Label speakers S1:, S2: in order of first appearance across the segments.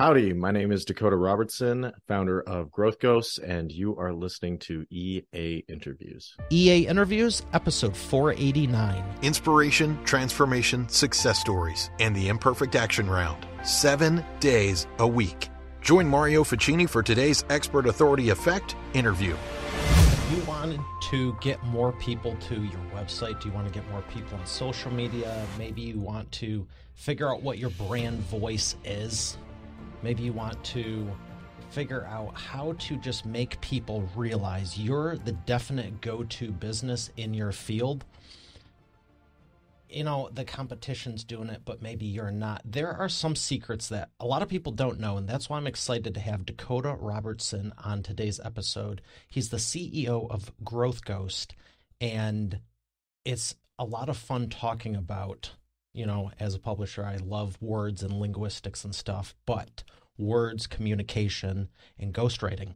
S1: Howdy, my name is Dakota Robertson, founder of Growth Ghosts, and you are listening to EA Interviews.
S2: EA Interviews, episode 489.
S3: Inspiration, transformation, success stories, and the imperfect action round. 7 days a week. Join Mario Ficini for today's Expert Authority Effect interview.
S2: You wanted to get more people to your website? Do you want to get more people on social media? Maybe you want to figure out what your brand voice is. Maybe you want to figure out how to just make people realize you're the definite go-to business in your field. You know, the competition's doing it, but maybe you're not. There are some secrets that a lot of people don't know, and that's why I'm excited to have Dakota Robertson on today's episode. He's the CEO of Growth Ghost, and it's a lot of fun talking about, you know, as a publisher, I love words and linguistics and stuff, but words, communication, and ghostwriting.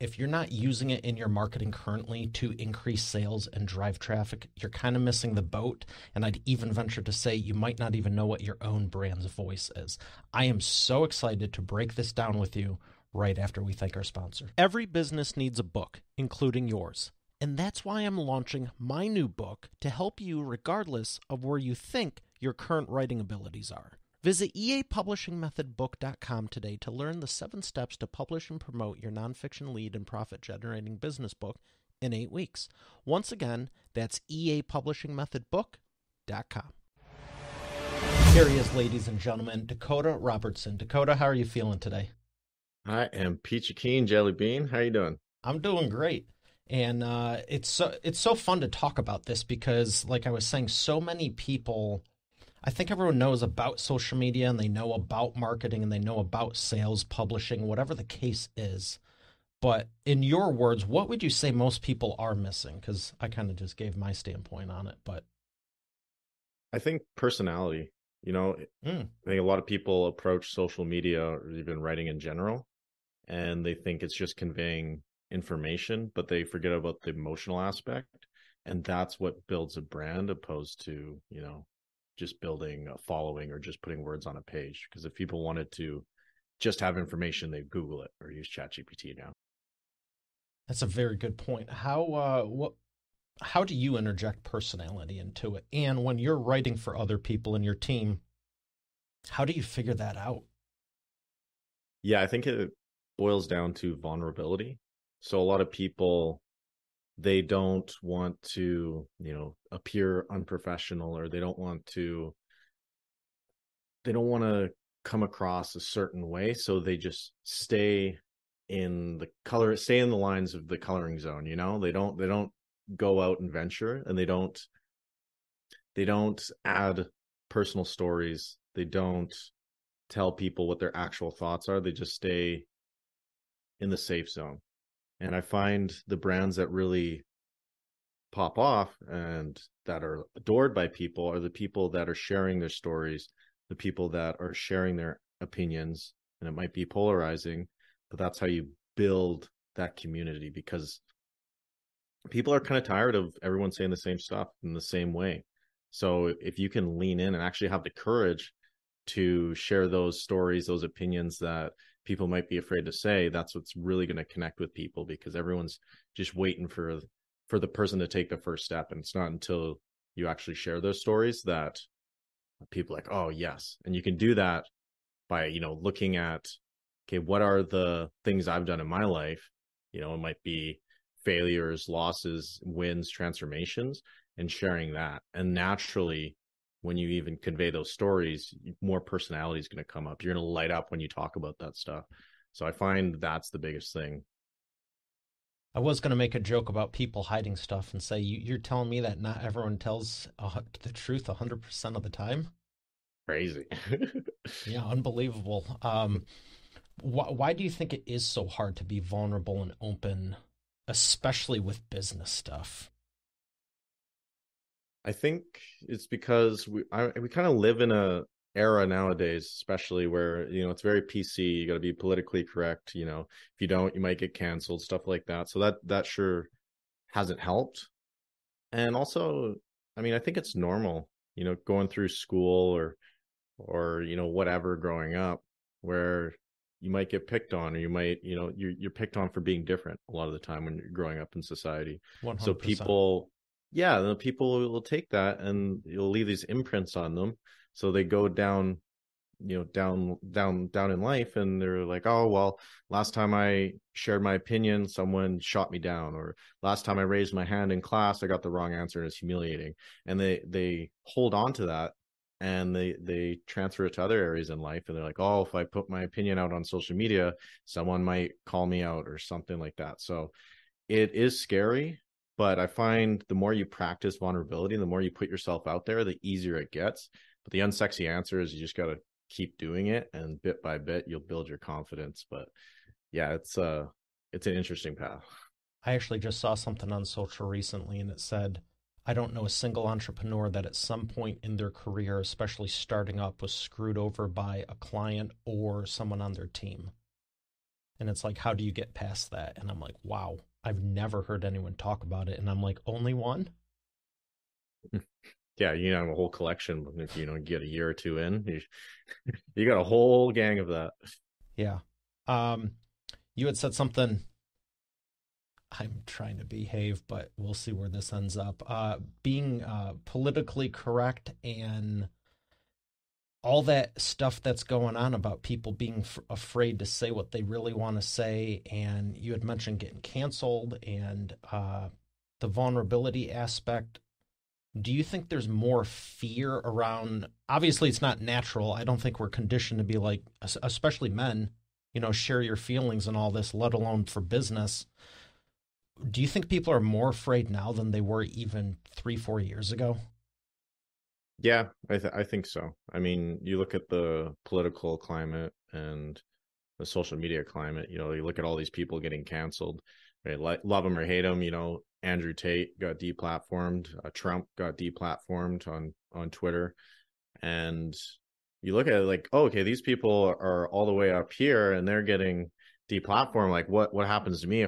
S2: If you're not using it in your marketing currently to increase sales and drive traffic, you're kind of missing the boat. And I'd even venture to say you might not even know what your own brand's voice is. I am so excited to break this down with you right after we thank our sponsor. Every business needs a book, including yours. And that's why I'm launching my new book to help you regardless of where you think your current writing abilities are. Visit eapublishingmethodbook.com today to learn the 7 steps to publish and promote your nonfiction lead and profit-generating business book in 8 weeks. Once again, that's eapublishingmethodbook.com. Here he is, ladies and gentlemen, Dakota Robertson. Dakota, how are you feeling today?
S1: I am Peachy Keen Jelly Bean. How you doing?
S2: I'm doing great. And it's so fun to talk about this because, like I was saying, so many people, I think everyone knows about social media and they know about marketing and they know about sales, publishing, whatever the case is. But in your words, what would you say most people are missing? Because I kind of just gave my standpoint on it, but
S1: I think personality. I think a lot of people approach social media or even writing in general, and they think it's just conveying information, but they forget about the emotional aspect. And that's what builds a brand opposed to, just building a following or just putting words on a page. Because if people wanted to just have information, they Google it or use ChatGPT now.
S2: that's a very good point. How do you interject personality into it? And when you're writing for other people in your team, how do you figure that out?
S1: Yeah, I think it boils down to vulnerability. So a lot of people, they don't want to, appear unprofessional, or they don't want to come across a certain way. So they just stay in the lines of the coloring zone. They don't go out and venture, and they don't add personal stories. They don't tell people what their actual thoughts are. They just stay in the safe zone. And I find the brands that really pop off and that are adored by people are the people that are sharing their stories, the people that are sharing their opinions. And it might be polarizing, but that's how you build that community, because people are kind of tired of everyone saying the same stuff in the same way. So if you can lean in and actually have the courage to share those stories, those opinions that people might be afraid to say, that's what's really going to connect with people, because everyone's just waiting for the person to take the first step. And it's not until you actually share those stories that people are like, oh yes. And you can do that by, looking at, okay, what are the things I've done in my life? It might be failures, losses, wins, transformations, and sharing that. And naturally, when you even convey those stories, more personality is going to come up. You're going to light up when you talk about that stuff. So I find that's the biggest thing.
S2: I was going to make a joke about people hiding stuff and say, you're telling me that not everyone tells the truth 100% of the time?
S1: Crazy.
S2: Yeah, unbelievable. Why do you think it is so hard to be vulnerable and open, especially with business stuff?
S1: I think it's because we kind of live in a era nowadays, especially where, it's very PC. You got to be politically correct. If you don't, you might get canceled, stuff like that. So that sure hasn't helped. And also, I think it's normal, going through school or whatever growing up. where you might get picked on, or you might, you're picked on for being different a lot of the time when you're growing up in society. So
S2: 100%.
S1: people, yeah, the people will take that and you'll leave these imprints on them. So they go down, down in life, and they're like, oh, well, last time I shared my opinion, someone shot me down, or last time I raised my hand in class, I got the wrong answer and it's humiliating. And they hold on to that, and they transfer it to other areas in life, and they're like, oh, if I put my opinion out on social media, someone might call me out or something like that. So it is scary, but I find the more you practice vulnerability, the more you put yourself out there, the easier it gets. But the unsexy answer is you just got to keep doing it, and bit by bit you'll build your confidence. But yeah, it's an interesting path.
S2: I actually just saw something on social recently, and it said, I don't know a single entrepreneur that at some point in their career, especially starting up, was screwed over by a client or someone on their team. And it's like, how do you get past that? And I'm like, wow, I've never heard anyone talk about it. And I'm like, only one?
S1: Yeah, you have a whole collection. If get a year or two in, you got a whole gang of that.
S2: Yeah. You had said something. I'm trying to behave, but we'll see where this ends up. Being politically correct and all that stuff that's going on about people being afraid to say what they really want to say. And you had mentioned getting canceled and the vulnerability aspect. Do you think there's more fear around? Obviously, it's not natural. I don't think we're conditioned to be like, especially men, share your feelings and all this, let alone for business. Do you think people are more afraid now than they were even 3-4 years ago?
S1: Yeah, I think so. I mean, you look at the political climate and the social media climate, you look at all these people getting canceled, right? Like, love them or hate them, Andrew Tate got deplatformed, Trump got deplatformed on Twitter. And you look at it like, oh, okay, these people are all the way up here and they're getting deplatformed. Like, what happens to me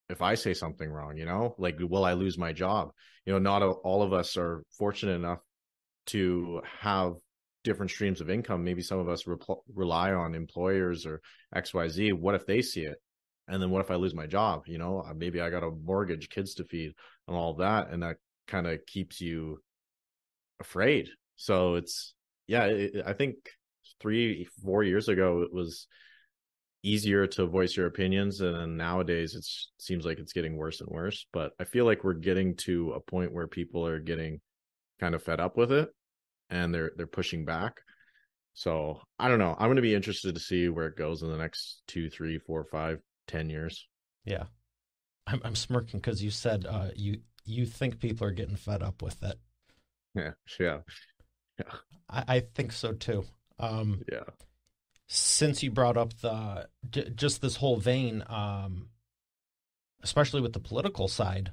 S1: if I say something wrong, like, will I lose my job? Not all of us are fortunate enough to have different streams of income. Maybe some of us rely on employers or XYZ. What if they see it? And then what if I lose my job? Maybe I got a mortgage, kids to feed, and all of that. And that kind of keeps you afraid. So I think 3-4 years ago, it was easier to voice your opinions. And then nowadays it seems like it's getting worse and worse. But I feel like we're getting to a point where people are getting kind of fed up with it and they're pushing back. So I don't know. I'm going to be interested to see where it goes in the next 2, 3, 4, 5, 10 years.
S2: Yeah. I'm smirking because you said you think people are getting fed up with it.
S1: Yeah.
S2: I think so too.
S1: Yeah.
S2: Since you brought up just this whole vein, especially with the political side,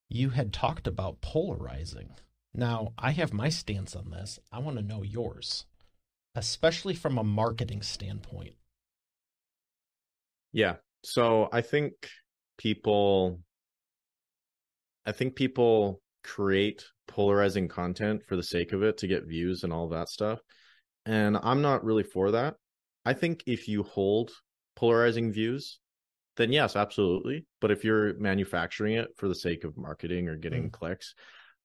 S2: you had talked about polarizing. Now, I have my stance on this. I want to know yours, especially from a marketing standpoint.
S1: Yeah. So I think people create polarizing content for the sake of it to get views and all that stuff. And I'm not really for that. I think if you hold polarizing views, then yes, absolutely. But if you're manufacturing it for the sake of marketing or getting clicks,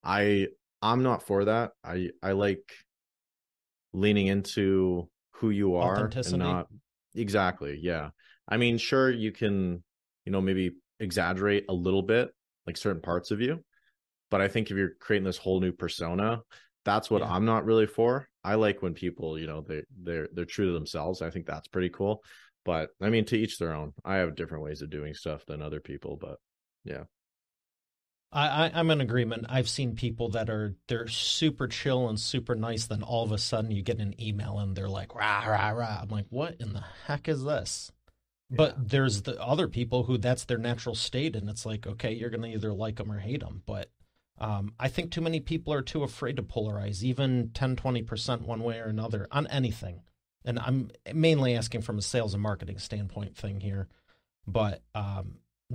S1: I'm not for that. I like leaning into who you are
S2: Authenticity.
S1: and not exactly. Yeah. I mean, sure, you can, maybe exaggerate a little bit, like certain parts of you. But I think if you're creating this whole new persona, that's what I'm not really for. I like when people, they're true to themselves. I think that's pretty cool. But I mean, to each their own. I have different ways of doing stuff than other people, but yeah.
S2: I'm in agreement. I've seen people they're super chill and super nice. Then all of a sudden you get an email and they're like, rah, rah, rah. I'm like, what in the heck is this? Yeah. But there's the other people who that's their natural state. And it's like, okay, you're going to either like them or hate them. But I think too many people are too afraid to polarize, even 10, 20% one way or another on anything. And I'm mainly asking from a sales and marketing standpoint thing here. But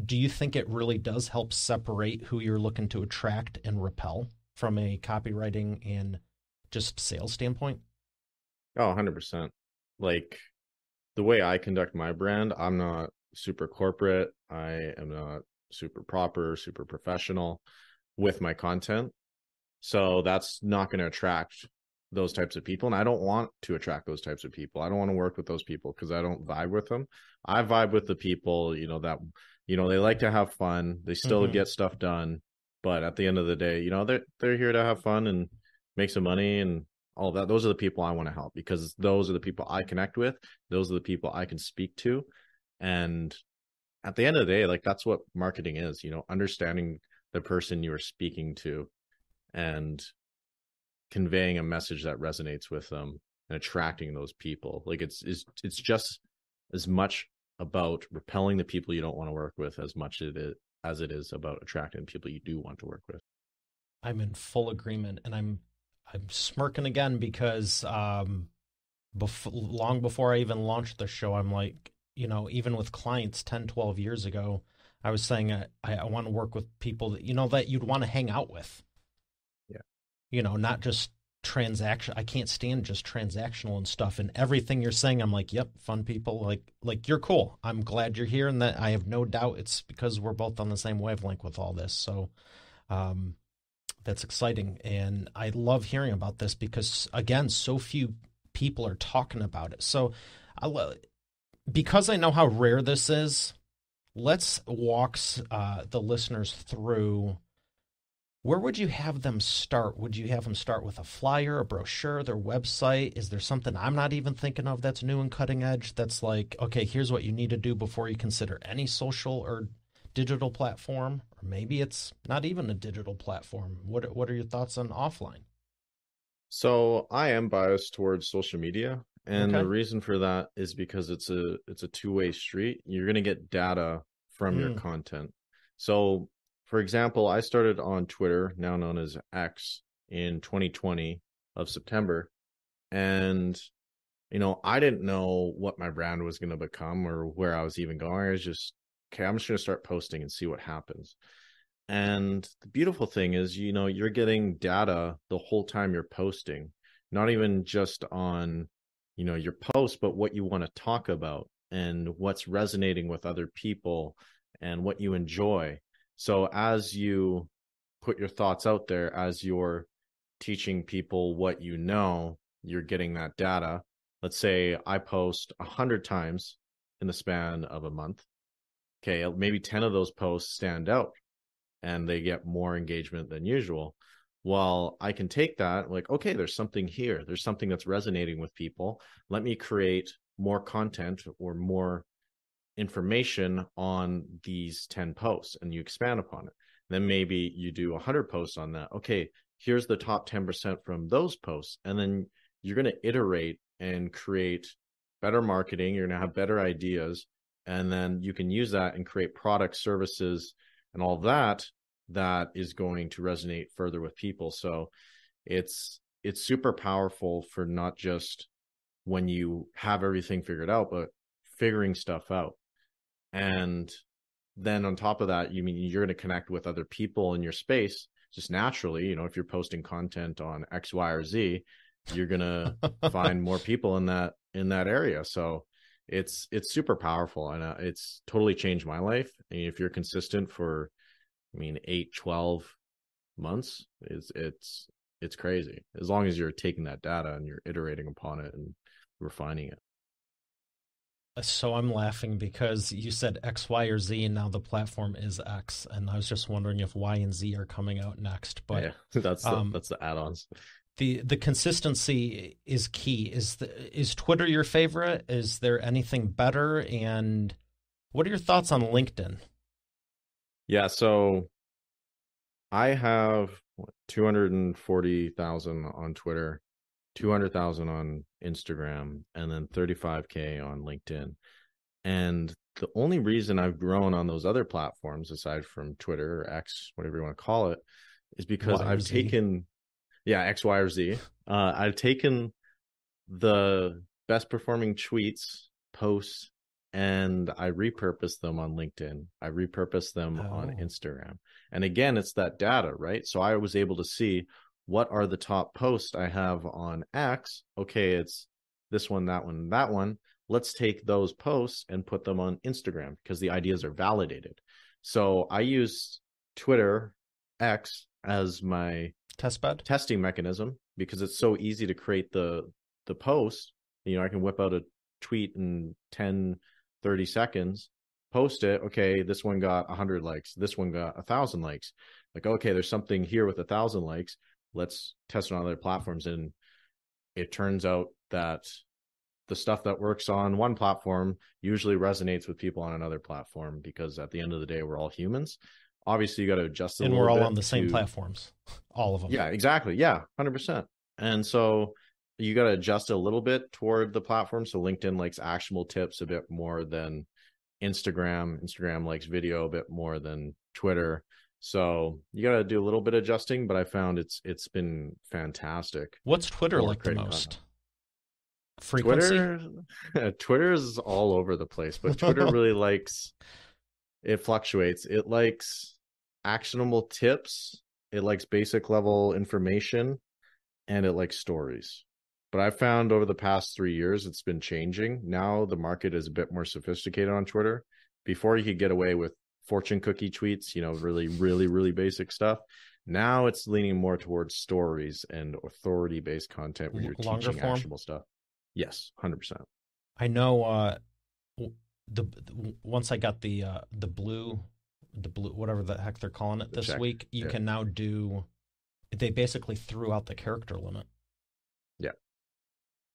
S2: do you think it really does help separate who you're looking to attract and repel from a copywriting and just sales standpoint?
S1: Oh, 100%. like the way I conduct my brand, I'm not super corporate. I am not super proper, super professional with my content. So that's not going to attract those types of people. And I don't want to attract those types of people. I don't want to work with those people because I don't vibe with them. I vibe with the people, that, they like to have fun. They still
S2: Mm-hmm.
S1: get stuff done. But at the end of the day, they're here to have fun and make some money and all of that. Those are the people I want to help because those are the people I connect with. Those are the people I can speak to. And at the end of the day, like that's what marketing is, understanding the person you are speaking to and conveying a message that resonates with them and attracting those people. Like it's just as much about repelling the people you don't want to work with as much as it is about attracting people you do want to work with.
S2: I'm in full agreement, and I'm smirking again because long before I even launched the show, I'm like, even with clients 10, 12 years ago, I was saying I want to work with people that that you'd want to hang out with.
S1: Yeah.
S2: Not just transaction. I can't stand just transactional and stuff. And everything you're saying, I'm like, yep, fun people. Like you're cool. I'm glad you're here, and that I have no doubt it's because we're both on the same wavelength with all this. So, that's exciting, and I love hearing about this because again, so few people are talking about it. So, because I know how rare this is, let's walk the listeners through. Where would you have them start? Would you have them start with a flyer, a brochure, their website? Is there something I'm not even thinking of that's new and cutting edge? That's like, okay, here's what you need to do before you consider any social or digital platform, or maybe it's not even a digital platform. What are your thoughts on offline?
S1: So I am biased towards social media. And the
S2: Okay.
S1: reason for that is because it's a two-way street. You're going to get data from your
S2: Mm.
S1: content. So, for example, I started on Twitter, now known as X, in 2020 of September. And, I didn't know what my brand was going to become or where I was even going. I was just, okay, I'm just going to start posting and see what happens. And the beautiful thing is, you're getting data the whole time you're posting, not even just on, your post, but what you want to talk about and what's resonating with other people and what you enjoy. So as you put your thoughts out there, as you're teaching people what you're getting that data. Let's say I post 100 times in the span of a month. Okay, maybe 10 of those posts stand out and they get more engagement than usual. Well, I can take that, like, okay, there's something here. There's something that's resonating with people. Let me create more content or more information on these 10 posts, and you expand upon it. Then maybe you do 100 posts on that. Okay, here's the top 10% from those posts. And then you're going to iterate and create better marketing. You're going to have better ideas. And then you can use that and create products, services, and all that is going to resonate further with people. So it's super powerful for not just when you have everything figured out, but figuring stuff out. And then on top of that, you're going to connect with other people in your space just naturally. If you're posting content on X, Y, or Z, you're going to find more people in that area. So it's super powerful, and it's totally changed my life. And if you're consistent for 8, 12 months, it's crazy, as long as you're taking that data and you're iterating upon it and refining it.
S2: So I'm laughing because you said X, Y, or Z, and now the platform is X, and I was just wondering if Y and Z are coming out next. But
S1: Yeah, that's
S2: um,
S1: the add-ons.
S2: the consistency is key. Is Twitter your favorite? Is there anything better? And what are your thoughts on LinkedIn?
S1: Yeah, so I have 240,000 on Twitter, 200,000 on Instagram, and then 35K on LinkedIn. And the only reason I've grown on those other platforms, aside from Twitter or X, whatever you want to call it, is because
S2: Y or
S1: I've
S2: Z?
S1: taken, yeah, X, Y, or Z. I've taken the best performing tweets, posts, and I repurpose them on LinkedIn. I repurpose them on
S2: Oh,
S1: Instagram. And again, it's that data, right? So I was able to see what are the top posts I have on X. Okay, it's this one, that one, that one. Let's take those posts and put them on Instagram because the ideas are validated. So I use Twitter X as my
S2: Testbed
S1: testing mechanism because it's so easy to create the post. I can whip out a tweet in 10, 30 seconds, post it. Okay, this one got 100 likes. This one got 1,000 likes. Like, okay, there's something here with 1,000 likes. Let's test it on other platforms. And it turns out that the stuff that works on one platform usually resonates with people on another platform because at the end of the day, we're all humans. Obviously, you got to adjust it
S2: and
S1: a
S2: we're
S1: little
S2: all
S1: bit
S2: on the same platforms, all of them.
S1: Yeah, exactly. Yeah, 100%. And so you got to adjust it a little bit toward the platform. So LinkedIn likes actionable tips a bit more than Instagram. Instagram likes video a bit more than Twitter. So you got to do a little bit of adjusting, but I found it's been fantastic.
S2: What's Twitter like the most? Frequency?
S1: Twitter is all over the place, but Twitter really likes, it fluctuates. It likes actionable tips. It likes basic level information, and it likes stories. But I've found over the past 3 years, it's been changing. Now the market is a bit more sophisticated on Twitter. Before you could get away with fortune cookie tweets, really, really, really basic stuff. Now it's leaning more towards stories and authority-based content where you're teaching actionable stuff. Yes, 100%.
S2: I know once I got the blue, whatever the heck they're calling it this week, you can now do, they basically threw out the character limit.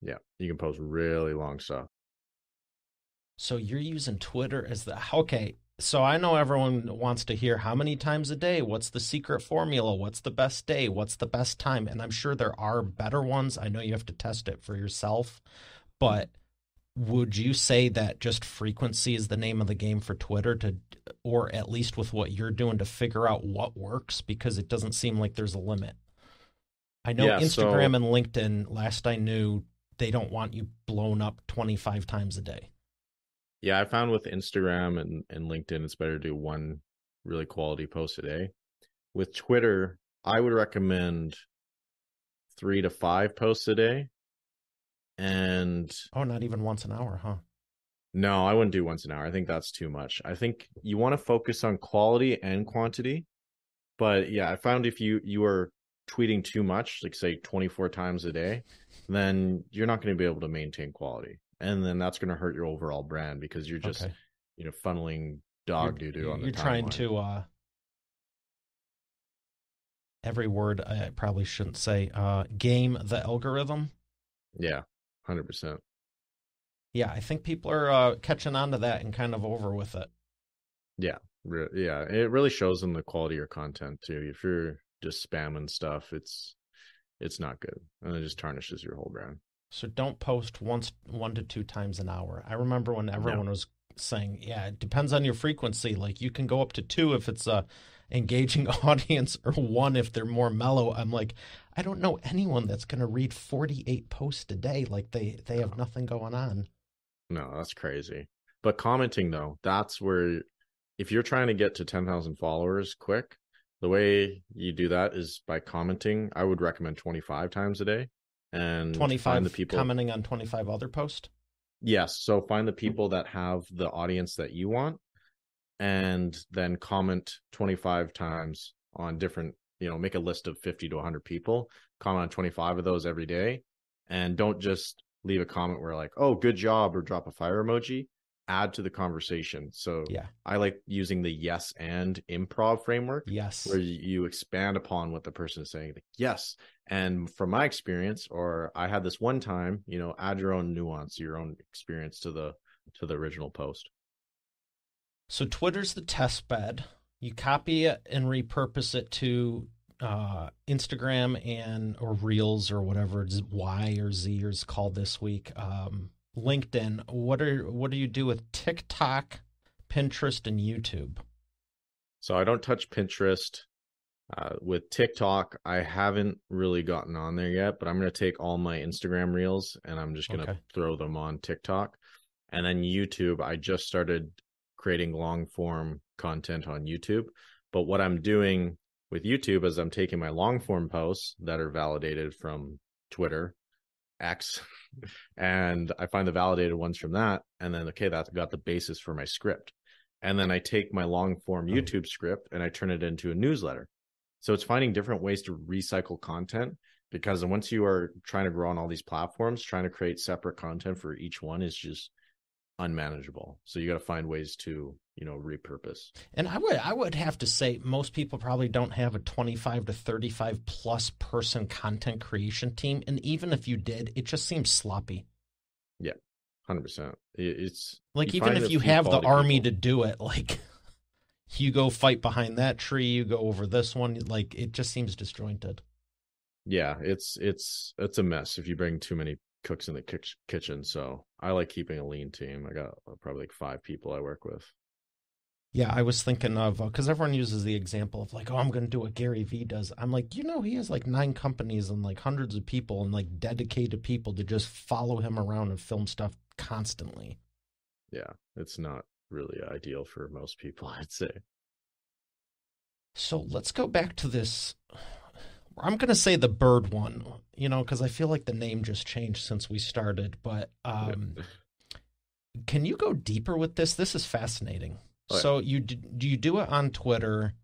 S1: Yeah, you can post really long stuff.
S2: So you're using Twitter as okay. So I know everyone wants to hear how many times a day, what's the secret formula, what's the best day, what's the best time, and I'm sure there are better ones. I know you have to test it for yourself, but would you say that just frequency is the name of the game for Twitter or at least with what you're doing to figure out what works? Because it doesn't seem like there's a limit. I know Instagram and LinkedIn, last I knew, they don't want you blown up 25 times a day.
S1: Yeah, I found with Instagram and LinkedIn, it's better to do one really quality post a day. With Twitter, I would recommend 3 to 5 posts a day. And
S2: not even once an hour, huh?
S1: No, I wouldn't do once an hour. I think that's too much. I think you want to focus on quality and quantity. But yeah, I found if you are tweeting too much, like say 24 times a day, then you're not going to be able to maintain quality. And then that's going to hurt your overall brand because you're just, funneling dog doo-doo on the timeline.
S2: You're trying to, every word I probably shouldn't say, game the algorithm.
S1: Yeah, 100%.
S2: Yeah, I think people are catching on to that and kind of over with it.
S1: Yeah, it really shows in the quality of your content too. If you're just spamming stuff, it's not good, and it just tarnishes your whole brand.
S2: So don't post 1 to 2 times an hour. I remember when everyone was saying, yeah, it depends on your frequency. Like you can go up to 2 if it's a engaging audience or 1 if they're more mellow. I'm like, I don't know anyone that's going to read 48 posts a day. Like they have nothing going on.
S1: No, that's crazy. But commenting though, that's where, if you're trying to get to 10,000 followers quick, the way you do that is by commenting. I would recommend 25 times a day. And
S2: 25
S1: find the people
S2: commenting on 25 other posts.
S1: Yes, so find the people that have the audience that you want, and then comment 25 times on different. Make a list of 50 to 100 people. Comment on 25 of those every day, and don't just leave a comment where like, "Oh, good job," or drop a fire emoji. Add to the conversation. So I like using the yes and improv framework.
S2: Yes,
S1: where you expand upon what the person is saying. Like, yes. And from my experience, or I had this one time, add your own nuance, your own experience to the original post.
S2: So Twitter's the test bed. You copy it and repurpose it to Instagram or Reels or whatever Y or Z is called this week. LinkedIn. What do you do with TikTok, Pinterest, and YouTube?
S1: So I don't touch Pinterest. With TikTok, I haven't really gotten on there yet, but I'm going to take all my Instagram reels and I'm just going to throw them on TikTok. And then YouTube, I just started creating long form content on YouTube. But what I'm doing with YouTube is I'm taking my long form posts that are validated from Twitter, X, and I find the validated ones from that, and then okay, that's got the basis for my script. And then I take my long form YouTube script and I turn it into a newsletter. So it's finding different ways to recycle content, because once you are trying to grow on all these platforms, trying to create separate content for each one is just unmanageable. So you got to find ways to, repurpose.
S2: And I would have to say most people probably don't have a 25 to 35 plus person content creation team. And even if you did, it just seems sloppy.
S1: Yeah, 100%. It's
S2: like, even if you have the army to do it, like you go fight behind that tree, you go over this one, like it just seems disjointed.
S1: Yeah, it's a mess if you bring too many cooks in the kitchen. So I like keeping a lean team. I got probably like 5 people I work with.
S2: Yeah, I was thinking of, because everyone uses the example of like, oh, I'm going to do what Gary Vee does. I'm like, he has like 9 companies and like hundreds of people and like dedicated people to just follow him around and film stuff constantly.
S1: Yeah, it's not really ideal for most people, I'd say.
S2: So let's go back to this. I'm going to say the bird one, because I feel like the name just changed since we started. But can you go deeper with this? This is fascinating. Oh, yeah. So you do it on Twitter,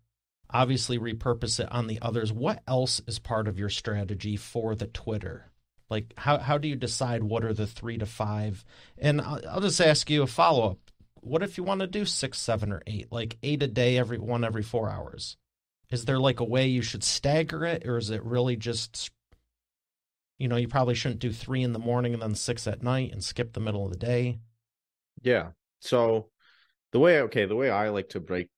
S2: obviously repurpose it on the others. What else is part of your strategy for the Twitter? Like, how do you decide what are the 3 to 5? And I'll just ask you a follow-up. What if you want to do 6, 7, or 8? Like 8 a day, every 4 hours? Is there like a way you should stagger it, or is it really just, you probably shouldn't do 3 in the morning and then 6 at night and skip the middle of the day?
S1: Yeah. So the way I like to break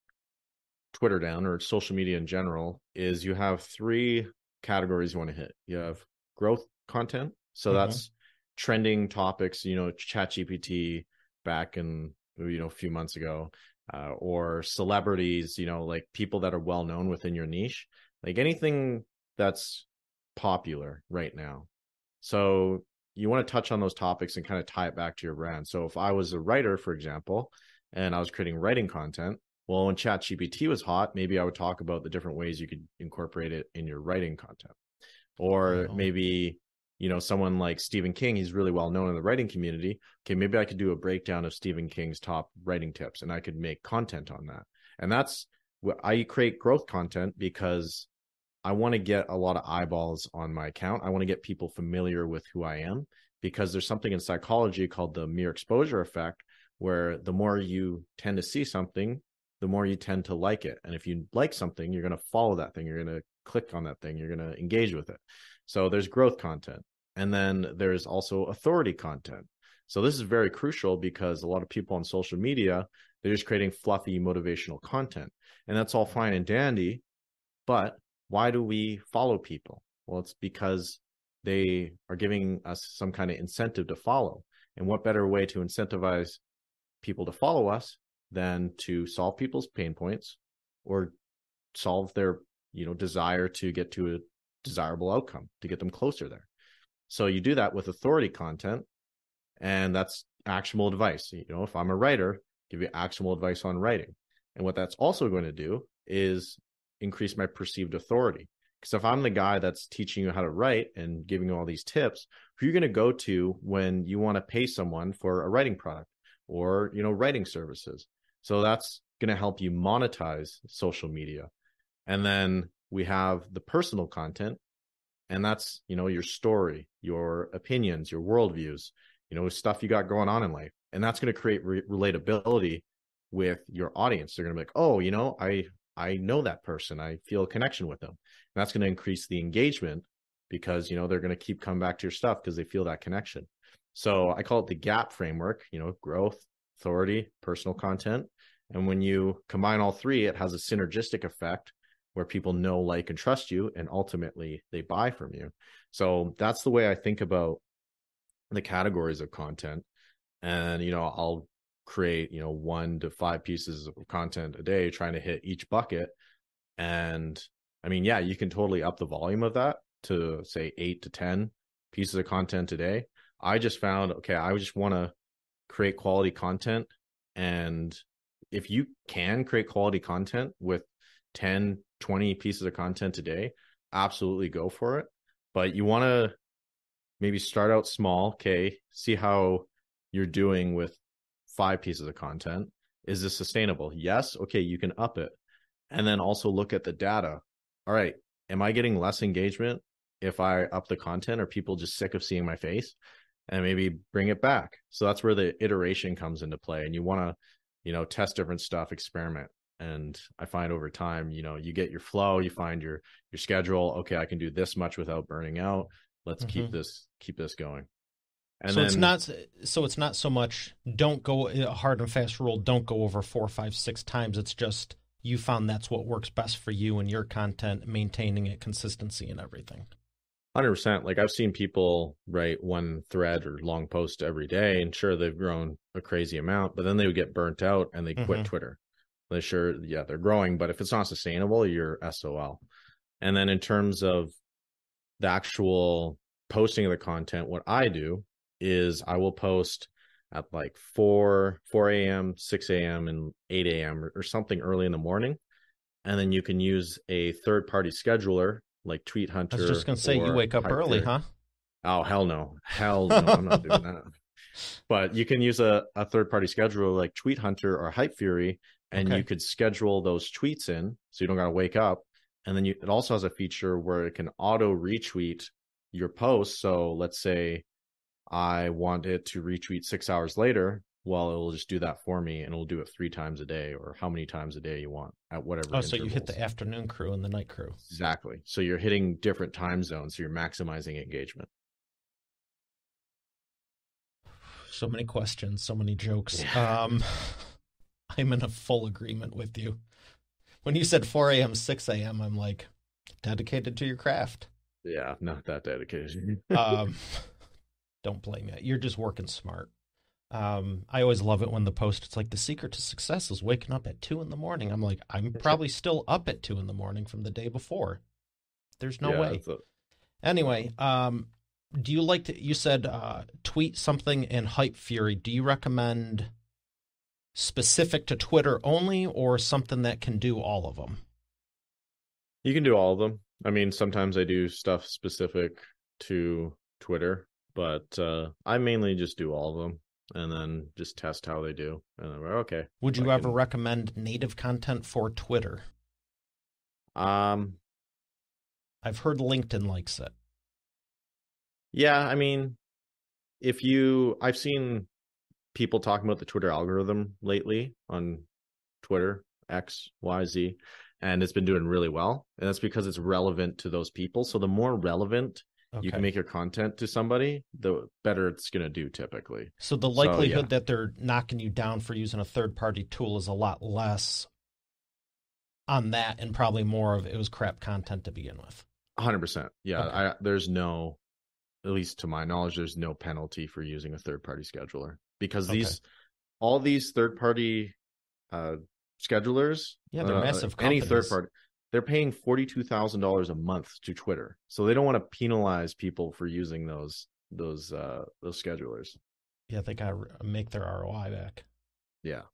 S1: Twitter down, or social media in general, is you have 3 categories you want to hit. You have growth content. So that's trending topics, ChatGPT back in, a few months ago. Or celebrities, like people that are well known within your niche, like anything that's popular right now. So you want to touch on those topics and kind of tie it back to your brand. So if I was a writer, for example, and I was creating writing content, well, when ChatGPT was hot, maybe I would talk about the different ways you could incorporate it in your writing content. Or maybe, someone like Stephen King, he's really well known in the writing community. Okay, maybe I could do a breakdown of Stephen King's top writing tips, and I could make content on that. And that's what I create growth content, because I want to get a lot of eyeballs on my account. I want to get people familiar with who I am, because there's something in psychology called the mere exposure effect, where the more you tend to see something, the more you tend to like it. And if you like something, you're going to follow that thing. You're going to click on that thing. You're going to engage with it. So there's growth content. And then there's also authority content. So this is very crucial, because a lot of people on social media, they're just creating fluffy motivational content. And that's all fine and dandy. But why do we follow people? Well, it's because they are giving us some kind of incentive to follow. And what better way to incentivize people to follow us than to solve people's pain points, or solve their, desire to get to a desirable outcome, to get them closer there. So you do that with authority content, and that's actionable advice. If I'm a writer, give you actionable advice on writing. And what that's also going to do is increase my perceived authority. Because if I'm the guy that's teaching you how to write and giving you all these tips, who you're going to go to when you want to pay someone for a writing product or, writing services. So that's going to help you monetize social media. And then we have the personal content, and that's, your story, your opinions, your worldviews, stuff you got going on in life. And that's going to create relatability with your audience. They're going to be like, oh, I know that person. I feel a connection with them. And that's going to increase the engagement, because, they're going to keep coming back to your stuff because they feel that connection. So I call it the GAP framework, growth, authority, personal content. And when you combine all 3, it has a synergistic effect where people know, like, and trust you, and ultimately they buy from you. So that's the way I think about the categories of content. And, I'll create, 1 to 5 pieces of content a day, trying to hit each bucket. And I mean, yeah, you can totally up the volume of that to say 8 to 10 pieces of content a day. I just found, okay, I just want to create quality content. And if you can create quality content with 10, 20 pieces of content a day, absolutely go for it. But you want to maybe start out small. Okay, see how you're doing with 5 pieces of content. Is this sustainable? Yes. Okay, you can up it. And then also look at the data. All right, am I getting less engagement if I up the content? Are people just sick of seeing my face? And maybe bring it back. So that's where the iteration comes into play. And you want to, test different stuff, experiment. And I find over time, you get your flow, you find your schedule. Okay, I can do this much without burning out. Let's keep this going. And
S2: so
S1: then
S2: it's not so much don't go a hard and fast rule, don't go over 4, 5, 6 times. It's just you found that's what works best for you and your content, maintaining it, consistency and everything.
S1: 100%. Like I've seen people write one thread or long post every day, and sure, they've grown a crazy amount, but then they would get burnt out and they quit Twitter. They're growing, but if it's not sustainable, you're SOL. And then in terms of the actual posting of the content, what I do is I will post at like 4 a.m., 6 a.m., and 8 a.m. or something early in the morning. And then you can use a third-party scheduler like Tweet Hunter.
S2: I was just going to say, you wake up early, huh?
S1: Oh, hell no. I'm not doing that. But you can use a third-party scheduler like Tweet Hunter or Hype Fury, and you could schedule those tweets in, so you don't got to wake up. And then it also has a feature where it can auto retweet your post. So let's say I want it to retweet 6 hours later. Well, it will just do that for me, and it'll do it 3 times a day or how many times a day you want at whatever.
S2: Oh, so you hit the afternoon crew and the night crew.
S1: Exactly. So you're hitting different time zones. So you're maximizing engagement.
S2: So many questions, so many jokes. Yeah. I'm in a full agreement with you. When you said 4 a.m., 6 a.m., I'm like, dedicated to your craft.
S1: Yeah, not that dedicated.
S2: Don't blame you. You're just working smart. I always love it when the post, it's like the secret to success is waking up at 2 a.m. I'm like, I'm probably still up at 2 a.m. from the day before. There's no way. Anyway, do you like to, you said tweet something in Hype Fury. Do you recommend specific to Twitter only or something that can do all of them?
S1: You can do all of them. I mean, sometimes I do stuff specific to Twitter, but I mainly just do all of them. And then just test how they do. And then we're okay.
S2: Would you ever recommend native content for Twitter? I've heard LinkedIn likes it.
S1: Yeah, I mean, I've seen people talking about the Twitter algorithm lately on Twitter, X, Y, Z, and it's been doing really well. And that's because it's relevant to those people. So the more relevant you can make your content to somebody, the better it's going to do typically.
S2: So the likelihood that they're knocking you down for using a third-party tool is a lot less on that, and probably more of it was crap content to begin with.
S1: 100%. Yeah. Okay. There's no, at least to my knowledge, there's no penalty for using a third-party scheduler because all these third-party schedulers,
S2: they're massive companies.
S1: Any third-party, they're paying $42,000 a month to Twitter, so they don't want to penalize people for using those schedulers.
S2: Yeah, they gotta make their ROI back.
S1: Yeah,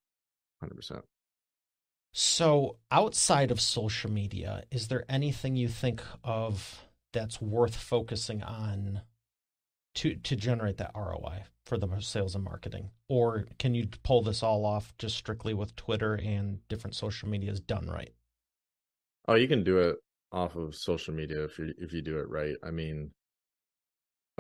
S1: 100%.
S2: So, outside of social media, is there anything you think of that's worth focusing on to generate that ROI for the sales and marketing, or can you pull this all off just strictly with Twitter and different social medias done right?
S1: Oh, you can do it off of social media if you do it right. I mean,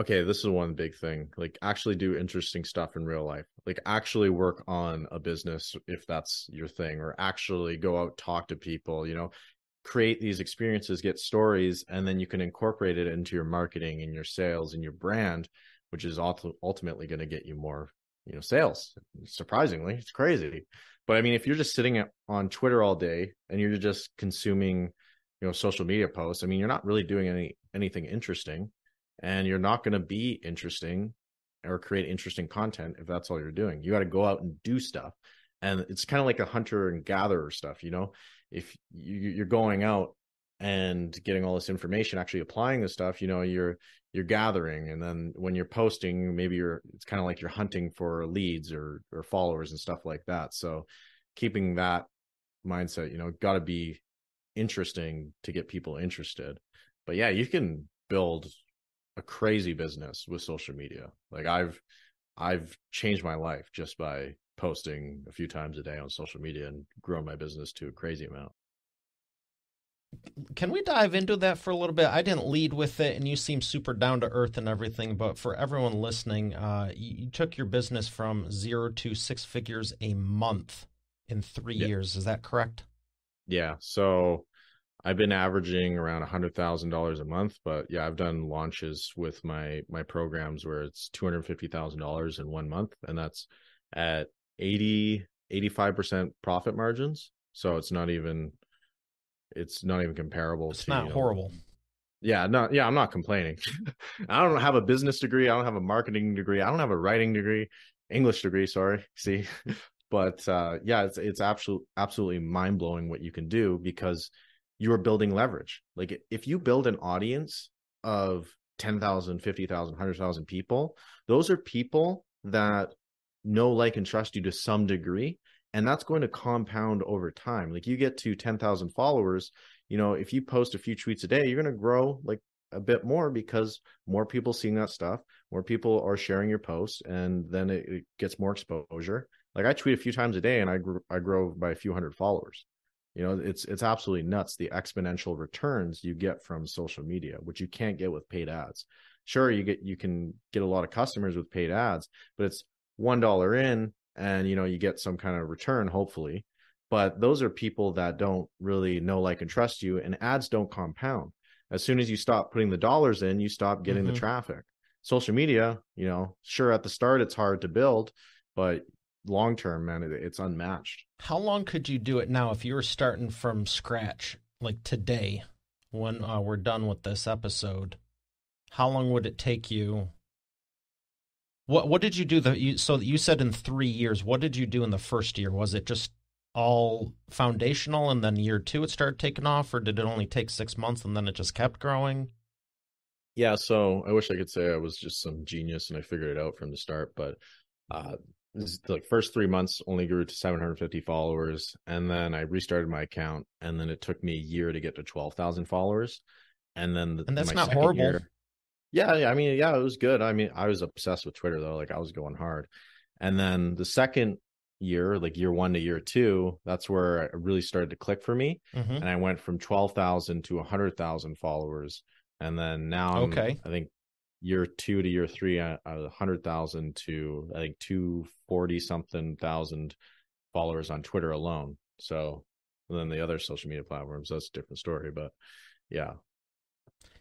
S1: okay, this is one big thing. Like, actually do interesting stuff in real life. Like, actually work on a business if that's your thing, or actually go out, talk to people, create these experiences, get stories, and then you can incorporate it into your marketing and your sales and your brand, which is ultimately going to get you more, sales. Surprisingly, it's crazy. But I mean, if you're just sitting on Twitter all day and you're just consuming, social media posts, I mean, you're not really doing anything interesting, and you're not going to be interesting or create interesting content if that's all you're doing. You got to go out and do stuff. And it's kind of like a hunter and gatherer stuff, if you're going out and getting all this information, actually applying this stuff, you're gathering. And then when you're posting, maybe it's kind of like you're hunting for leads or followers and stuff like that. So keeping that mindset, got to be interesting to get people interested. But yeah, you can build a crazy business with social media. Like I've changed my life just by posting a few times a day on social media and grown my business to a crazy amount.
S2: Can we dive into that for a little bit? I didn't lead with it, and you seem super down to earth and everything. But for everyone listening, you took your business from 0 to 6 figures a month in 3 years. Is that correct?
S1: Yeah. So I've been averaging around $100,000 a month, but yeah, I've done launches with my programs where it's $250,000 in 1 month, and that's at 85% profit margins. So it's not even comparable
S2: It's
S1: to,
S2: not horrible.
S1: I'm not complaining. I don't have a business degree. I don't have a marketing degree. I don't have a writing degree, English degree, sorry. See, but yeah, it's absolutely mind blowing what you can do because you are building leverage. Like if you build an audience of 10,000, 50,000, 100,000 people, those are people that know, like, and trust you to some degree. And that's going to compound over time. Like you get to 10,000 followers, if you post a few tweets a day, you're going to grow like a bit more because more people seeing that stuff, more people are sharing your post, and then it gets more exposure. Like I tweet a few times a day and I grow by a few hundred followers. It's absolutely nuts, the exponential returns you get from social media, which you can't get with paid ads. Sure, you can get a lot of customers with paid ads, but it's $1 in, and you get some kind of return, hopefully. But those are people that don't really know, like, and trust you, and ads don't compound. As soon as you stop putting the dollars in, you stop getting the traffic. Social media, sure, at the start it's hard to build, but long term, man, it's unmatched.
S2: How long could you do it now if you were starting from scratch, like today, when we're done with this episode? How long would it take you? What did you do? So you said in 3 years. What did you do in the first year? Was it just all foundational, and then year 2 it started taking off, or did it only take 6 months and then it just kept growing?
S1: Yeah, so I wish I could say I was just some genius and I figured it out from the start, but like first 3 months only grew to 750 followers, and then I restarted my account, and then it took me a year to get to 12,000 followers, and then
S2: And that's
S1: my
S2: not
S1: second
S2: horrible.
S1: year. Yeah, I mean, yeah, it was good. I mean, I was obsessed with Twitter though. Like I was going hard. And then the second year, like year 1 to year 2, that's where it really started to click for me.
S2: Mm-hmm.
S1: And I went from 12,000 to 100,000 followers. And then now
S2: Okay.
S1: I think year 2 to year 3, 100,000 to I think 240 something thousand followers on Twitter alone. So then the other social media platforms, that's a different story. But yeah.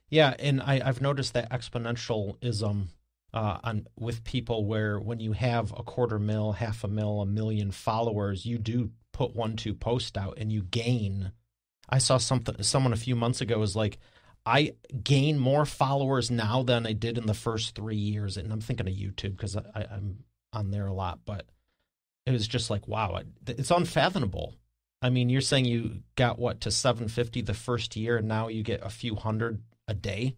S2: Yeah, and I've noticed that exponentialism on with people, where when you have 250,000, 500,000, 1 million followers, you do put 1-2 posts out and you gain. I saw someone a few months ago was like, I gain more followers now than I did in the first 3 years, and I'm thinking of YouTube because I'm on there a lot, but it was just like, wow, it's unfathomable. I mean, you're saying you got what to 750 the first year, and now you get a few hundred a day.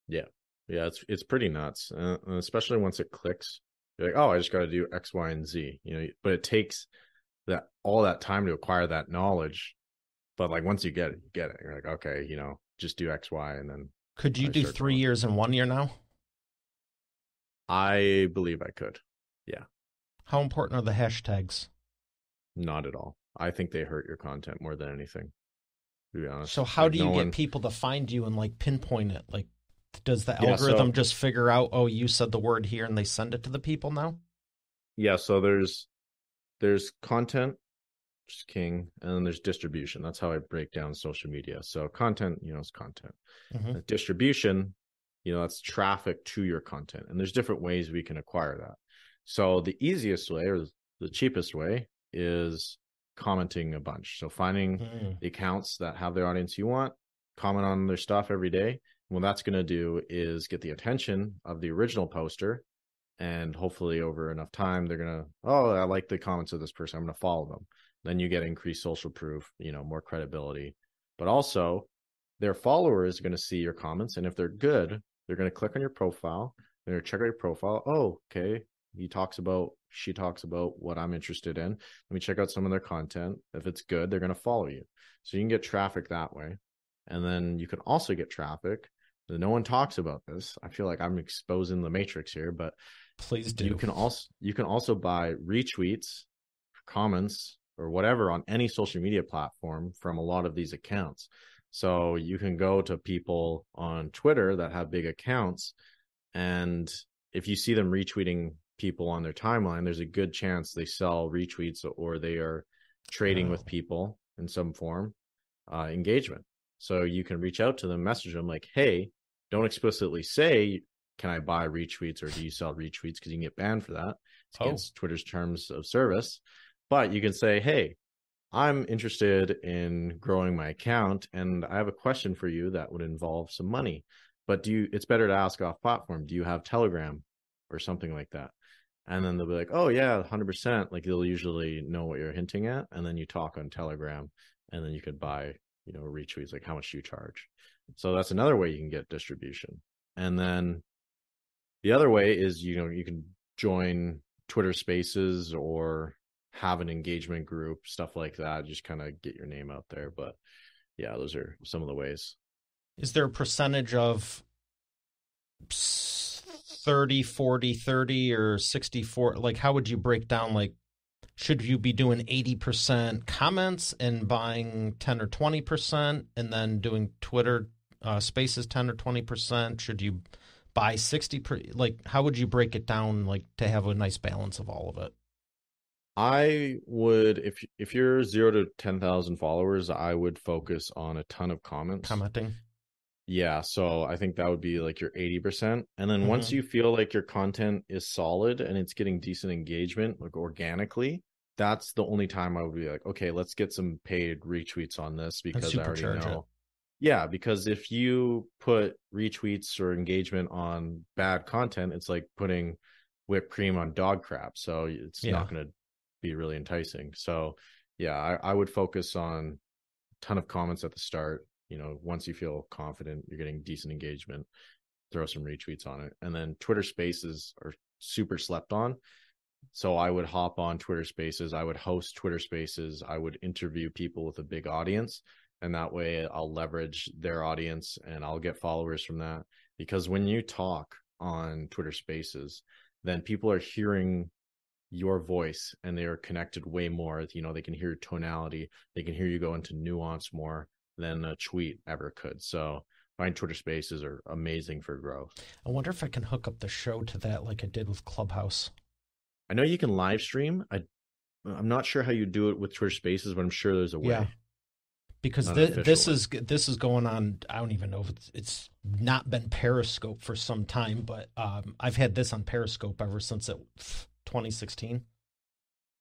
S1: Yeah. It's pretty nuts, especially once it clicks. You're like, oh, I just got to do X, Y, and Z. But it takes all that time to acquire that knowledge. But like once you get it, you get it. You're like, okay, just do X, Y, and then.
S2: Could you do 3 years in 1 year now?
S1: I believe I could. Yeah.
S2: How important are the hashtags?
S1: Not at all. I think they hurt your content more than anything, to be honest.
S2: So how do you get people to find you and like pinpoint it? Like, does the algorithm just figure out, oh, you said the word here, and they send it to the people now?
S1: Yeah, so there's content, which is king, and then there's distribution. That's how I break down social media. So content, is content.
S2: Mm-hmm.
S1: Distribution, that's traffic to your content. And there's different ways we can acquire that. So the easiest way, or the cheapest way, is commenting a bunch. So finding the accounts that have the audience you want, comment on their stuff every day. What that's going to do is get the attention of the original poster, and hopefully over enough time, they're going to, oh, I like the comments of this person, I'm going to follow them. Then you get increased social proof, more credibility. But also, their followers are going to see your comments, and if they're good, they're going to click on your profile, they're going to check out your profile. Oh, okay, she talks about what I'm interested in. Let me check out some of their content. If it's good, they're going to follow you. So you can get traffic that way. And then you can also get traffic No one talks about this. I feel like I'm exposing the matrix here, but
S2: Please do.
S1: you can also buy retweets, comments, or whatever on any social media platform from a lot of these accounts. So you can go to people on Twitter that have big accounts, and if you see them retweeting people on their timeline, there's a good chance they sell retweets or they are trading with people in some form, engagement. So you can reach out to them, message them like, hey, don't explicitly say, can I buy retweets or do you sell retweets? Because you can get banned for that. It's against Twitter's terms of service. But you can say, hey, I'm interested in growing my account and I have a question for you that would involve some money. But it's better to ask off platform. Do you have Telegram or something like that? And then they'll be like, oh yeah, 100%. Like they'll usually know what you're hinting at. And then you talk on Telegram and then you could buy, retweets, like how much do you charge? So that's another way you can get distribution. And then the other way is, you can join Twitter Spaces or have an engagement group, stuff like that. Just kind of get your name out there. But yeah, those are some of the ways.
S2: Is there a percentage of 30, 40, 30 or 64? Like, how would you break down, like, should you be doing 80% comments and buying 10 or 20% and then doing Twitter Spaces 10 or 20%? Should you buy 60%? Like, how would you break it down, like, to have a nice balance of all of it?
S1: I would, if you're 0 to 10,000 followers, I would focus on a ton of comments.
S2: Commenting.
S1: Yeah, so I think that would be like your 80%. And then once you feel like your content is solid and it's getting decent engagement, like organically, that's the only time I would be like, okay, let's get some paid retweets on this because I already know. Yeah, because if you put retweets or engagement on bad content, it's like putting whipped cream on dog crap. So it's not going to be really enticing. So yeah, I would focus on a ton of comments at the start. Once you feel confident, you're getting decent engagement, throw some retweets on it. And then Twitter Spaces are super slept on. So I would hop on Twitter Spaces. I would host Twitter Spaces. I would interview people with a big audience. And that way I'll leverage their audience and I'll get followers from that. Because when you talk on Twitter Spaces, then people are hearing your voice and they are connected way more. They can hear tonality. They can hear you go into nuance more than a tweet ever could. So find Twitter Spaces are amazing for growth.
S2: I wonder if I can hook up the show to that like I did with Clubhouse.
S1: I know you can live stream. I'm not sure how you do it with Twitter Spaces, but I'm sure there's a way. Yeah.
S2: Because this is going on. I don't even know if it's not been Periscope for some time, but I've had this on Periscope ever since 2016.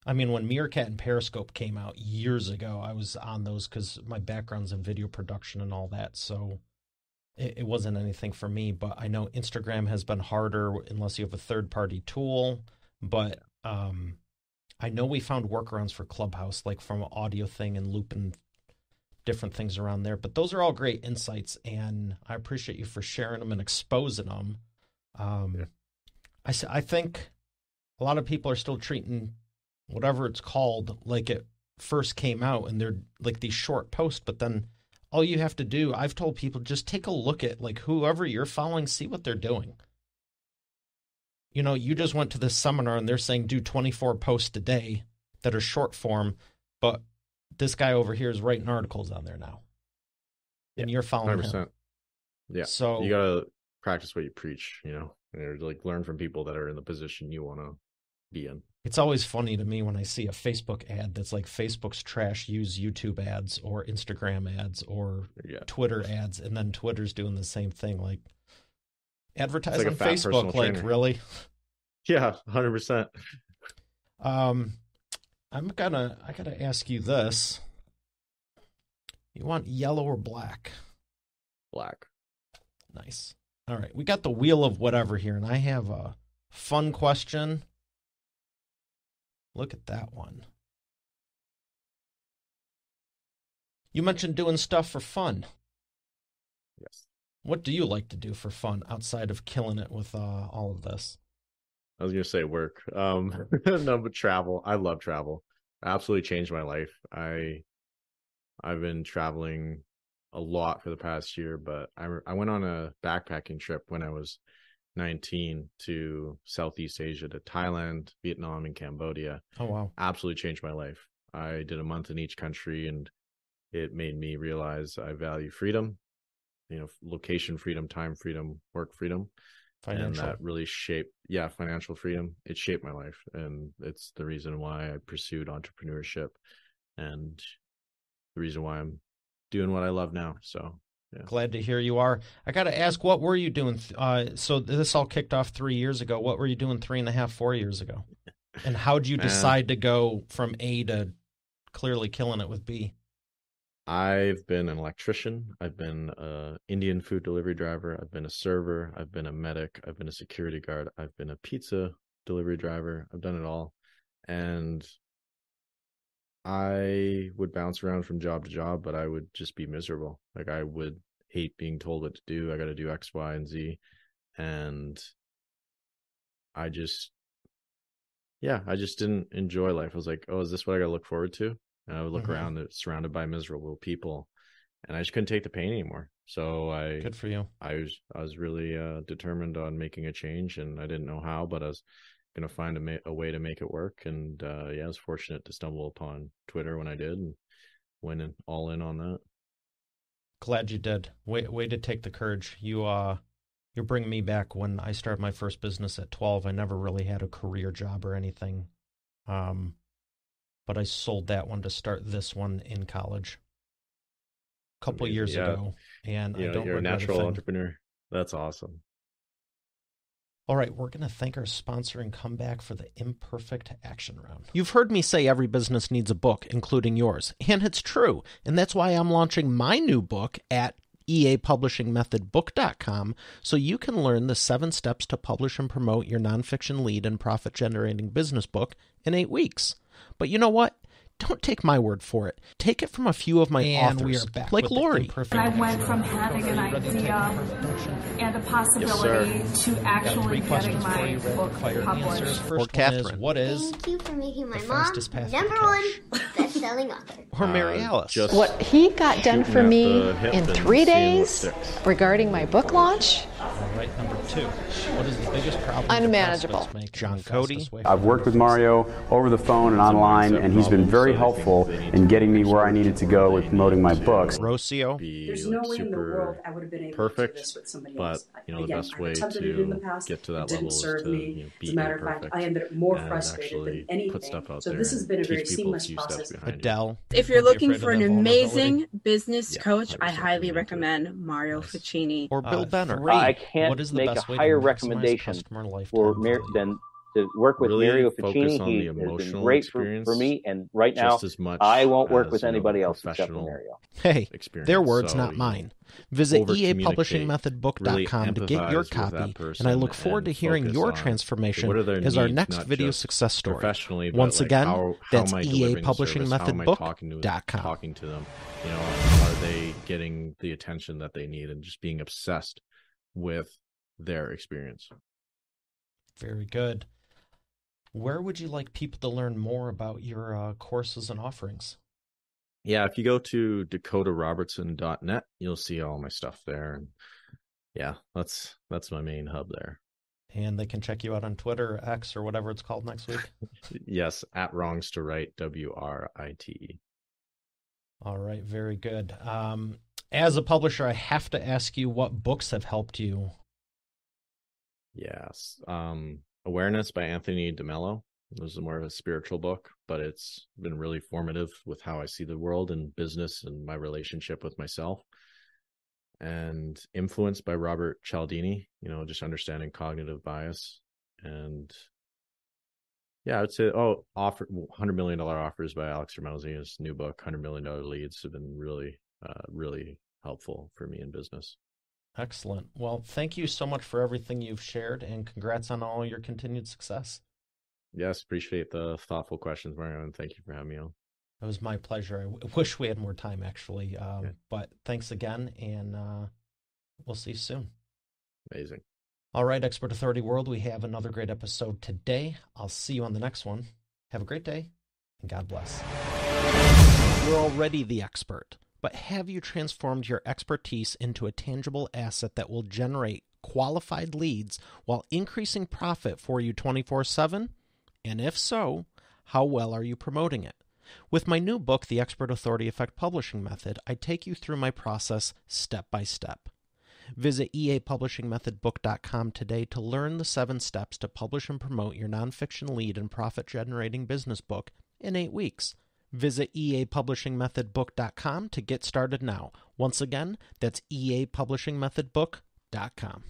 S2: I mean, when Meerkat and Periscope came out years ago, I was on those because my background's in video production and all that. So it wasn't anything for me. But I know Instagram has been harder unless you have a third-party tool. But I know we found workarounds for Clubhouse, like from an audio thing and looping different things around there. But those are all great insights, and I appreciate you for sharing them and exposing them. I think a lot of people are still treating whatever it's called like it first came out, and they're like these short posts, but then all you have to do, I've told people, just take a look at like whoever you're following, see what they're doing. You just went to this seminar and they're saying do 24 posts a day that are short form, but this guy over here is writing articles on there now. And you're following 100%. Him.
S1: Yeah. So you got to practice what you preach, and like learn from people that are in the position you want to be in.
S2: It's always funny to me when I see a Facebook ad that's like Facebook's trash, use YouTube ads or Instagram ads or Twitter ads, and then Twitter's doing the same thing. Like advertise like on Facebook, like trainer. Really?
S1: Yeah, 100%.
S2: I gotta ask you this. You want yellow or black?
S1: Black.
S2: Nice. All right, we got the wheel of whatever here, and I have a fun question. Look at that one. You mentioned doing stuff for fun.
S1: Yes.
S2: What do you like to do for fun outside of killing it with all of this?
S1: I was going to say work. No, but travel. I love travel. Absolutely changed my life. I've been traveling a lot for the past year, but I went on a backpacking trip when I was 19 to Southeast Asia, to Thailand, Vietnam, and Cambodia.
S2: Oh, wow.
S1: Absolutely changed my life. I did a month in each country, and it made me realize I value freedom, location freedom, time freedom, work freedom.
S2: Financial.
S1: And that really shaped, financial freedom. It shaped my life. And it's the reason why I pursued entrepreneurship, and the reason why I'm doing what I love now. So, yeah.
S2: Glad to hear you are. I got to ask, what were you doing? So this all kicked off 3 years ago. What were you doing 3.5, 4 years ago? And how did you decide to go from A to clearly killing it with B?
S1: I've been an electrician. I've been an Indian food delivery driver. I've been a server. I've been a medic. I've been a security guard. I've been a pizza delivery driver. I've done it all. And I would bounce around from job to job, but I would just be miserable. Like, I would hate being told what to do. I got to do X, Y, and Z. And I just didn't enjoy life. I was like, oh, is this what I got to look forward to? And I would look around, surrounded by miserable people, and I just couldn't take the pain anymore. So
S2: good for you.
S1: I was really determined on making a change, and I didn't know how, but I was going to find a way to make it work. And I was fortunate to stumble upon Twitter when I did, and went all in on that.
S2: Glad you did. Way to take the courage. You're bringing me back when I started my first business at 12. I never really had a career job or anything. But I sold that one to start this one in college a couple years ago. And I don't
S1: you're a
S2: regret
S1: natural
S2: thing.
S1: entrepreneur. That's awesome.
S2: All right, we're going to thank our sponsor and come back for the imperfect action round. You've heard me say every business needs a book, including yours. And it's true. And that's why I'm launching my new book at eapublishingmethodbook.com, so you can learn the 7 steps to publish and promote your nonfiction lead and profit-generating business book in 8 weeks. But you know what? Don't take my word for it. Take it from a few of my authors,
S4: we are back
S2: like Lori.
S5: I went from having an idea and a possibility to actually getting my book published.
S2: Or Catherine. What is
S6: Thank you for making my
S2: the
S6: mom
S2: fastest path to
S6: number
S2: cash?
S6: one best-selling author.
S2: Or Mary Alice.
S1: Just
S4: What he got done
S1: shooting
S4: for
S1: at
S4: me
S1: the hip
S4: in
S1: and
S4: 3
S1: seeing what
S4: days
S1: sticks.
S4: regarding my book launch.
S2: All right, number 2. What is the biggest problem?
S4: Unmanageable.
S2: depressed make
S7: John
S2: the
S7: Cody.
S2: fastest way
S8: I've worked with Mario over the phone and online, and he's been very helpful in getting me where I needed to go with promoting my books.
S2: Rocio.
S9: There's no way in the world I would have been able
S1: perfect,
S9: to do this with somebody
S1: but
S9: else.
S1: the
S9: Again,
S1: best
S9: I've
S1: way
S9: attempted it in the
S1: to
S9: past.
S1: get to
S9: It
S1: that
S9: didn't
S1: level is
S9: serve
S1: to
S9: me.
S1: be
S9: As a matter of
S1: imperfect.
S9: fact, I ended up more
S1: and
S9: frustrated
S1: actually
S9: than anything.
S1: put stuff out
S9: So
S1: there
S9: this has
S1: and
S9: been a
S1: teach
S9: very
S1: people
S9: seamless
S1: a few steps
S9: process.
S1: behind you.
S2: Adele.
S10: If you're
S2: Don't be
S10: looking
S2: afraid of
S10: for
S2: that
S10: an
S2: vulnerability.
S10: amazing business
S1: Yeah,
S10: coach, I
S1: 100%
S10: highly
S1: into it.
S10: recommend Mario Ficini.
S2: Or Bill Benner. 3.
S11: I can't
S2: What is the
S11: make
S2: best
S11: a
S2: way
S11: higher
S2: to maximize
S11: recommendation
S2: customer lifetime
S11: for
S2: value?
S11: than to work with
S1: Really
S11: Mario
S1: focus
S11: Ficini.
S1: on
S11: He
S1: the
S11: has been
S1: emotional
S11: great
S1: experience
S11: for me, and right now
S1: just as much
S11: I won't work
S1: as,
S11: with anybody else except for
S1: professional
S11: Mario.
S2: Hey,
S1: experience.
S2: their words,
S1: So,
S2: not mine. Visit
S1: over-communicate,
S2: eapublishingmethodbook.com
S1: really
S2: to get your
S1: empathize with
S2: copy,
S1: that person
S2: and I look forward to
S1: and
S2: hearing
S1: focus
S2: your
S1: on
S2: transformation
S1: what are their
S2: as our
S1: needs,
S2: next
S1: not
S2: video
S1: just
S2: success story.
S1: professionally, but
S2: Once
S1: like
S2: again,
S1: how
S2: that's
S1: am I delivering the service? How am I
S2: eapublishingmethodbook.com.
S1: talking to them? Are they getting the attention that they need, and just being obsessed with their experience?
S2: Very good. Where would you like people to learn more about your courses and offerings?
S1: Yeah, if you go to dakotarobertson.net, you'll see all my stuff there. And yeah, that's my main hub there.
S2: And they can check you out on Twitter or X or whatever it's called next week.
S1: Yes, at Wrongs to Right, WRITE.
S2: All right, very good. As a publisher, I have to ask you, what books have helped you?
S1: Yes. Awareness by Anthony DeMello. This is more of a spiritual book, but it's been really formative with how I see the world and business and my relationship with myself. And Influence by Robert Cialdini, just understanding cognitive bias. And yeah, I would say, $100 million Offers by Alex Hormozi, his new book, $100 Million Leads, have been really, really helpful for me in business.
S2: Excellent. Well, thank you so much for everything you've shared, and congrats on all your continued success.
S1: Yes, appreciate the thoughtful questions, Mario, and thank you for having me on.
S2: It was my pleasure. I wish we had more time, actually. But thanks again, and we'll see you soon.
S1: Amazing.
S2: All right, Expert Authority World, we have another great episode today. I'll see you on the next one. Have a great day, and God bless. You're already the expert, but have you transformed your expertise into a tangible asset that will generate qualified leads while increasing profit for you 24/7? And if so, how well are you promoting it? With my new book, The Expert Authority Effect Publishing Method, I take you through my process step by step. Visit eapublishingmethodbook.com today to learn the 7 steps to publish and promote your nonfiction lead and profit-generating business book in 8 weeks. Visit eapublishingmethodbook.com to get started now. Once again, that's eapublishingmethodbook.com.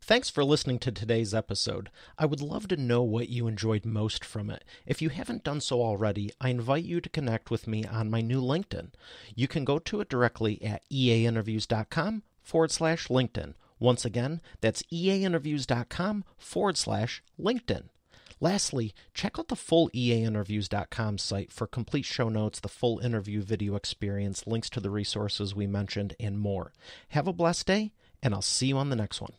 S2: Thanks for listening to today's episode. I would love to know what you enjoyed most from it. If you haven't done so already, I invite you to connect with me on my new LinkedIn. You can go to it directly at eainterviews.com/LinkedIn. Once again, that's eainterviews.com/LinkedIn. Lastly, check out the full eainterviews.com site for complete show notes, the full interview video experience, links to the resources we mentioned, and more. Have a blessed day, and I'll see you on the next one.